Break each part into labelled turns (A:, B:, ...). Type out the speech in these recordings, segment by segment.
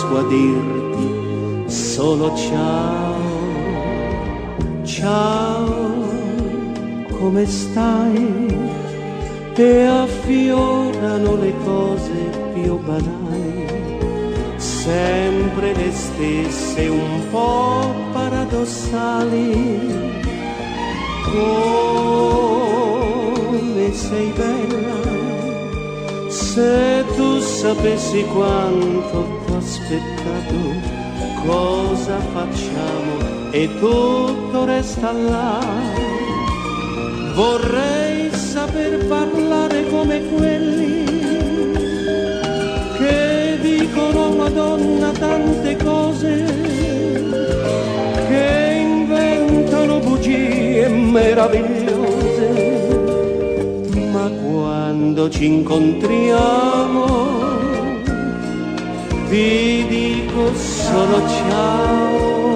A: riesco a dirti solo ciao, ciao, come stai? E affiorano le cose più banali, sempre le stesse, un po' paradossali. Come sei bella, se tu sapessi quanto t'ho aspettato, cosa facciamo e tutto resta là. Vorrei saper parlare come quelli che dicono a una donna tante cose, che inventano bugie meravigliose, ma quando ci incontriamo ti dico solo ciao.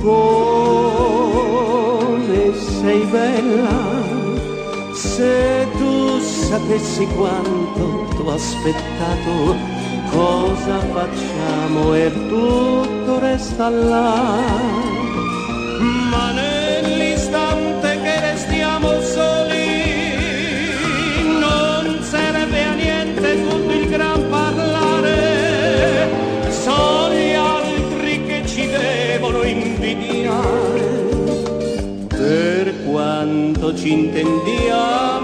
A: Come sei bella, se tu sapessi quanto t'ho aspettato, cosa facciamo e tutto resta là. Ma nell'istante che restiamo soli non serve a niente tutto il gran parlare, sono gli altri che ci devono invidiare per quanto ci intendiamo.